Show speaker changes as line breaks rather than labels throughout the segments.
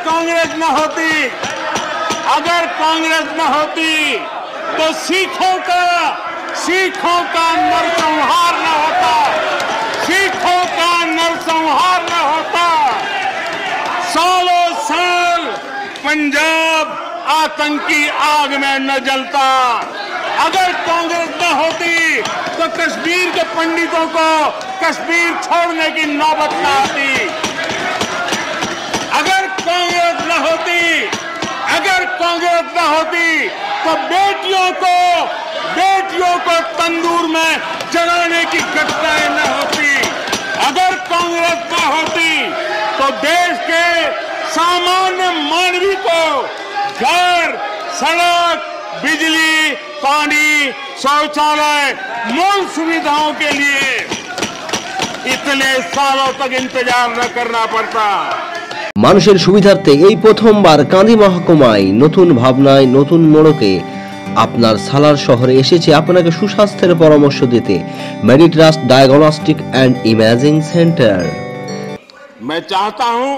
कांग्रेस न होती तो सिखों का नरसंहार न होता, सिखों का नरसंहार न होता। सालों साल पंजाब आतंकी आग में न जलता। अगर कांग्रेस न होती तो कश्मीर के पंडितों को कश्मीर छोड़ने की नौबत न आती। अगर कांग्रेस न होती तो बेटियों को तंदूर में जलाने की घटनाएं न होती। अगर कांग्रेस न होती तो देश के सामान्य मानवी को घर, सड़क, बिजली, पानी, शौचालय, मूल सुविधाओं के लिए इतने सालों तक इंतजार न करना पड़ता।
মানুষের সুবিধার্থে এই প্রথমবার কাঁদি মহকুমায় নতুন ভাবনায় নতুন মোড়কে আপনার সালার শহরে এসেছে আপনাকে সুস্বাস্থ্যের পরামর্শ দিতে Meditrust diagnostic and imaging centre.
मैं चाहता हूं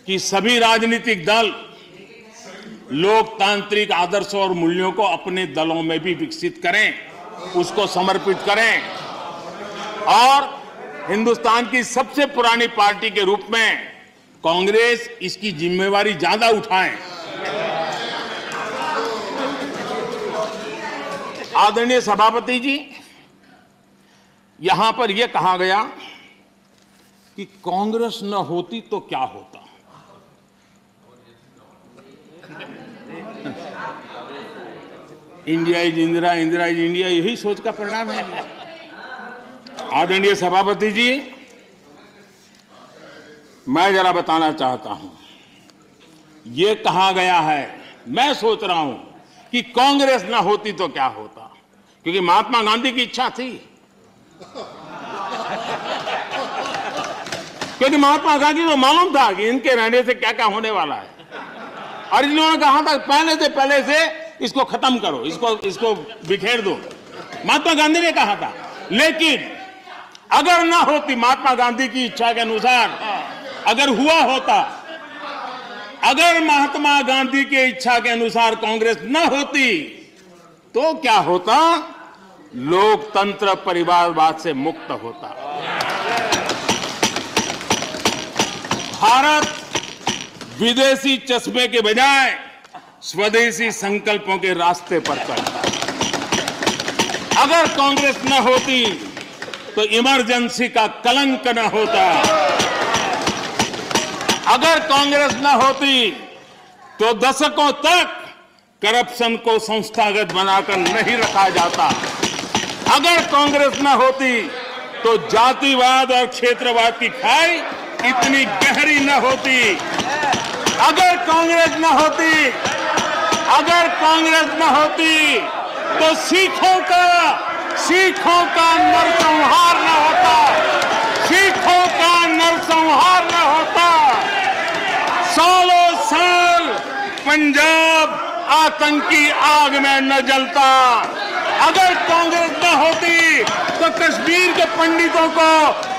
कि सभी राजनीतिक दल लोकतांत्रिक आदर्शों और मूल्यों को अपने दलों में भी विकसित करें, उसको समर्पित करें और हिंदुस्तान की सबसे पुरानी पार्टी के रूप में कांग्रेस इसकी जिम्मेवारी ज्यादा उठाए। आदरणीय सभापति जी, यहां पर यह कहा गया कि कांग्रेस न होती तो क्या होता। India is Indira, Indira is India, यही सोच का परिणाम है। आदरणीय सभापति जी, मैं जरा बताना चाहता हूं, यह कहा गया है, मैं सोच रहा हूं कि कांग्रेस ना होती तो क्या होता, क्योंकि महात्मा गांधी की इच्छा थी, क्योंकि महात्मा गांधी को मालूम था कि इनके रहने से क्या क्या होने वाला है और इन्होंने कहा था पहले से इसको खत्म करो, इसको बिखेर दो, महात्मा गांधी ने कहा था। लेकिन अगर ना होती महात्मा गांधी की इच्छा के अनुसार, अगर हुआ होता, अगर महात्मा गांधी की इच्छा के अनुसार कांग्रेस न होती तो क्या होता, लोकतंत्र परिवारवाद से मुक्त होता। भारत विदेशी चश्मे के बजाय स्वदेशी संकल्पों के रास्ते पर चलता। अगर कांग्रेस न होती तो इमरजेंसी का कलंक न होता। अगर कांग्रेस न होती तो दशकों तक करप्शन को संस्थागत बनाकर नहीं रखा जाता। अगर कांग्रेस न होती तो जातिवाद और क्षेत्रवाद की खाई इतनी गहरी न होती। अगर कांग्रेस न होती तो सिखों का नरसंहार न होता, सिखों का नरसंहार न होता। सालों साल पंजाब आतंकी आग में न जलता। अगर कांग्रेस न होती तो कश्मीर के पंडितों को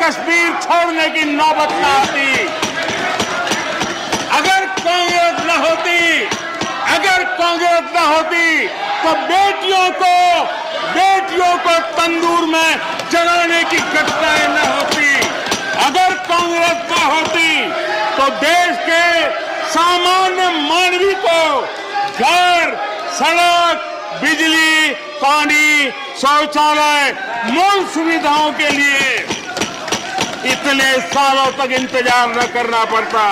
कश्मीर छोड़ने की नौबत न आती। अगर कांग्रेस न होती तो बेटियों को तंदूर में जलाने की घटनाएं न होती। अगर कांग्रेस न होती तो देश के सामान्य मानवी को घर, सड़क, बिजली, पानी, शौचालय, मूल सुविधाओं के लिए इतने सालों तक इंतजार न करना पड़ता।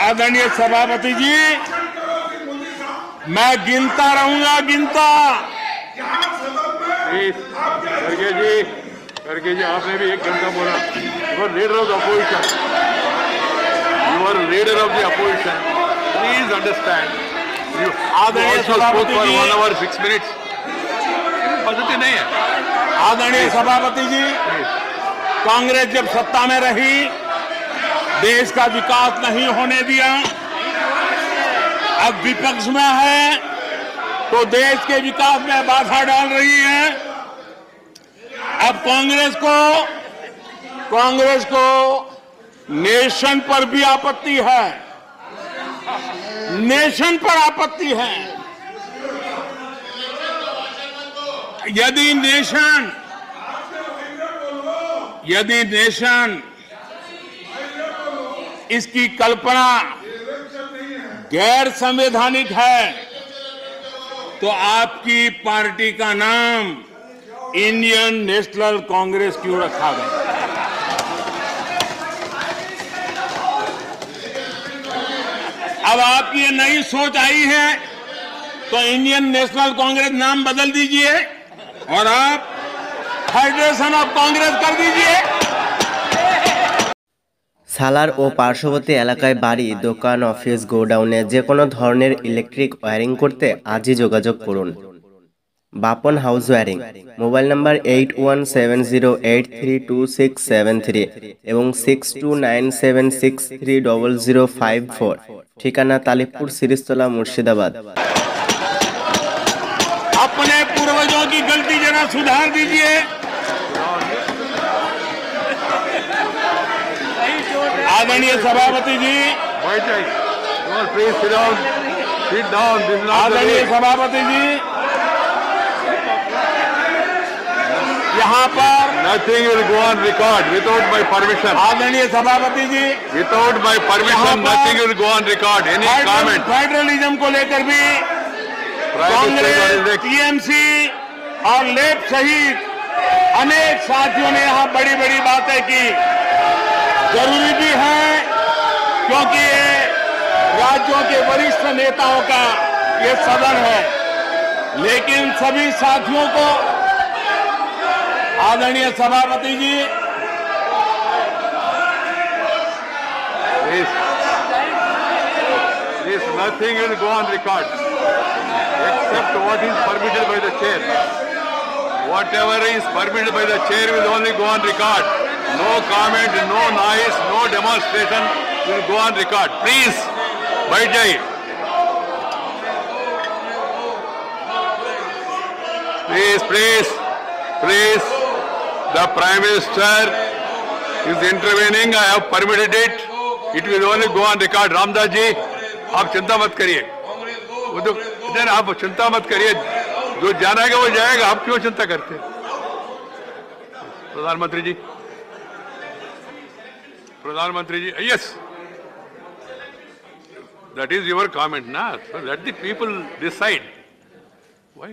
आदरणीय सभापति जी, मैं गिनता रहूंगा।
खड़गे जी, आपने भी 1 घंटा बोला। You are leader of the opposition. You are leader of the opposition. Please understand. You also spoke for 1 hour 6 minutes. पद्धति नहीं है।
आदरणीय सभापति जी, कांग्रेस जब सत्ता में रही, देश का विकास नहीं होने दिया। अब विपक्ष में है तो देश के विकास में बाधा डाल रही है। अब कांग्रेस को नेशन पर भी आपत्ति है, नेशन पर आपत्ति है। यदि नेशन इसकी कल्पना गैर संवैधानिक है तो आपकी पार्टी का नाम इंडियन नेशनल कांग्रेस क्यों रखा गया? अब आपकी ये नई सोच आई है तो इंडियन नेशनल कांग्रेस नाम बदल दीजिए और आप फेडरेशन ऑफ कांग्रेस कर दीजिए।
সালার ও পার্শ্ববর্তী এলাকায় বাড়ি, দোকান, অফিস, গোডাউনে যে কোনো ধরনের ইলেকট্রিক ওয়্যারিং করতে আজই যোগাযোগ করুন। Bapan house wiring, mobile number 8170832673 এবং 6297630054, ঠিকানা তালিবপুর, সিরিজতলা, মুর্শিদাবাদ।
अपने पूर्वजों की गलती जरा सुधार दीजिए। आदरणीय सभापति जी, आदरणीय सभापति जी, यहाँ पर
nothing will go on record without my permission.
आदरणीय सभापति जी,
Without my permission, nothing will go on record. Any comment?
Federalism को लेकर भी कांग्रेस, टीएमसी और लेफ्ट सहित अनेक साथियों ने यहाँ बड़ी बड़ी बातें की। जरूरी भी है क्योंकि ये राज्यों के वरिष्ठ नेताओं का ये सदन है, लेकिन सभी साथियों को आदरणीय सभापति जी,
This nothing will go on record except what is permitted by the chair. Whatever is permitted by the chair will only go on record. No comment, no noise, no demonstration will go on record. Please, बैठ जाइए. Please. The Prime Minister is intervening. I have permitted it. It will only go on record. Ramdas ji, आप चिंता मत करिए. आप चिंता मत करिए. जो जाना है वो जाएगा. आप क्यों चिंता करते हैं? प्रधानमंत्री जी, yes. That is your comment, na? So let the people decide. Why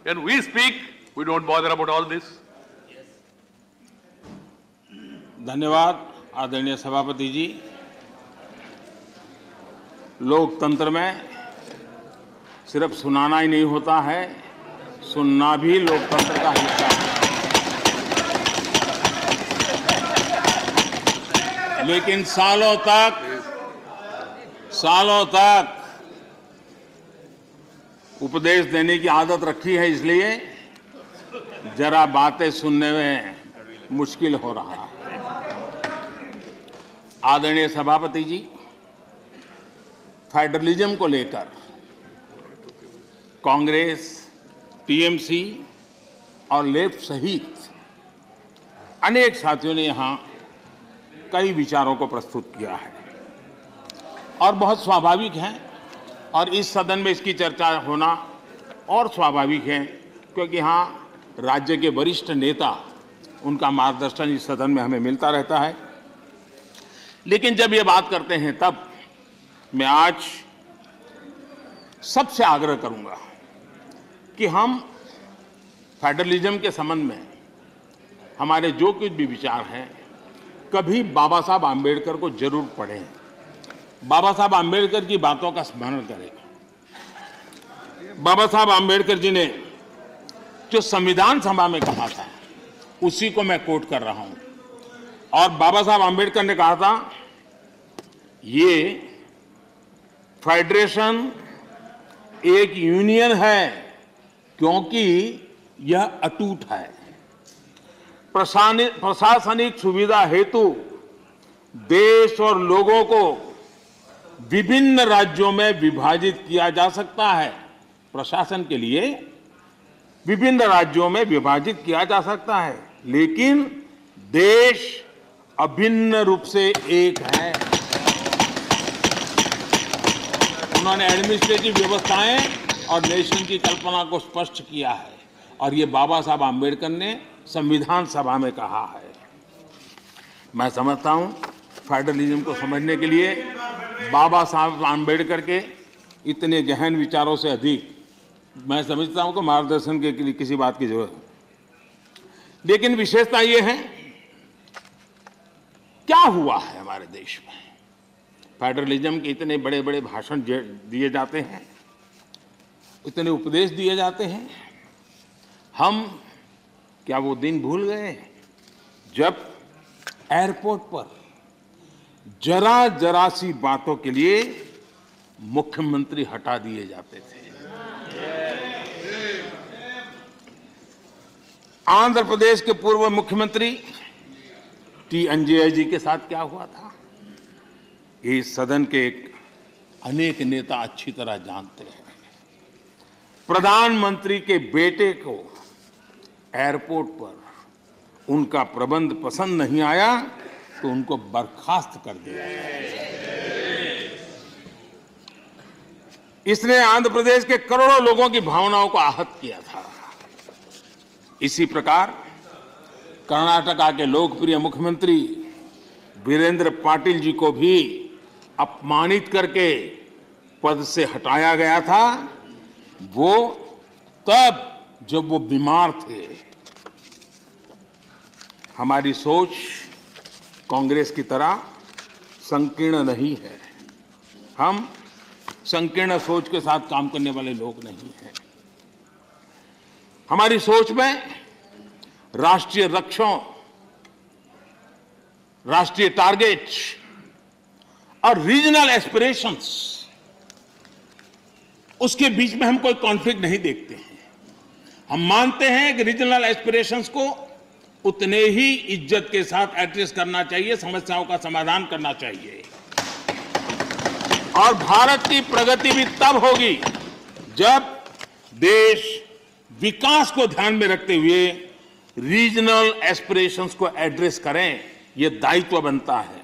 when we speak, we don't bother about all this.
धन्यवाद आदरणीय सभापति जी। लोकतंत्र में सिर्फ सुनाना ही नहीं होता है, सुनना भी लोकतंत्र का हिस्सा है। लेकिन सालों तक उपदेश देने की आदत रखी है, इसलिए जरा बातें सुनने में मुश्किल हो रहा है। आदरणीय सभापति जी, फेडरलिज्म को लेकर कांग्रेस, टीएमसी और लेफ्ट सहित अनेक साथियों ने यहाँ कई विचारों को प्रस्तुत किया है और बहुत स्वाभाविक है, और इस सदन में इसकी चर्चा होना और स्वाभाविक है क्योंकि यहाँ राज्य के वरिष्ठ नेता, उनका मार्गदर्शन इस सदन में हमें मिलता रहता है। लेकिन जब ये बात करते हैं तब मैं आज सबसे आग्रह करूंगा कि हम फेडरलिज्म के संबंध में हमारे जो कुछ भी विचार हैं कभी बाबा साहब आम्बेडकर को जरूर पढ़ें, बाबा साहब आम्बेडकर की बातों का स्मरण करें। बाबा साहब आम्बेडकर जी ने जो संविधान सभा में कहा था उसी को मैं कोट कर रहा हूं, और बाबा साहब आम्बेडकर ने कहा था ये फेडरेशन एक यूनियन है क्योंकि यह अटूट है। प्रशासनिक सुविधा हेतु देश और लोगों को विभिन्न राज्यों में विभाजित किया जा सकता है। प्रशासन के लिए विभिन्न राज्यों में विभाजित किया जा सकता है, लेकिन देश अभिन्न रूप से एक है। उन्होंने एडमिनिस्ट्रेटिव व्यवस्थाएं और नेशन की कल्पना को स्पष्ट किया है और ये बाबा साहब आम्बेडकर ने संविधान सभा में कहा है। मैं समझता हूं फेडरलिज्म को समझने के लिए बाबा साहब आम्बेडकर के इतने गहन विचारों से अधिक मैं समझता हूं कि मार्गदर्शन के लिए किसी बात की जरूरत है। लेकिन विशेषता ये है, क्या हुआ है हमारे देश में? फेडरलिज्म के इतने बड़े बड़े भाषण दिए जाते हैं, इतने उपदेश दिए जाते हैं, हम क्या वो दिन भूल गए जब एयरपोर्ट पर जरा जरा सी बातों के लिए मुख्यमंत्री हटा दिए जाते थे? आंध्र प्रदेश के पूर्व मुख्यमंत्री टी अंजय जी के साथ क्या हुआ था, इस सदन के अनेक नेता अच्छी तरह जानते हैं। प्रधानमंत्री के बेटे को एयरपोर्ट पर उनका प्रबंध पसंद नहीं आया तो उनको बर्खास्त कर दिया। इसने आंध्र प्रदेश के करोड़ों लोगों की भावनाओं को आहत किया था। इसी प्रकार कर्नाटका के लोकप्रिय मुख्यमंत्री वीरेंद्र पाटिल जी को भी अपमानित करके पद से हटाया गया था, वो तब जब वो बीमार थे। हमारी सोच कांग्रेस की तरह संकीर्ण नहीं है। हम संकीर्ण सोच के साथ काम करने वाले लोग नहीं हैं। हमारी सोच में राष्ट्रीय लक्ष्यों, राष्ट्रीय टारगेट और रीजनल एस्पिरेशंस, उसके बीच में हम कोई कॉन्फ्लिक्ट नहीं देखते हैं। हम मानते हैं कि रीजनल एस्पिरेशंस को उतने ही इज्जत के साथ एड्रेस करना चाहिए, समस्याओं का समाधान करना चाहिए। और भारत की प्रगति भी तब होगी जब देश विकास को ध्यान में रखते हुए रीजनल एस्पिरेशंस को एड्रेस करें। यह दायित्व बनता है।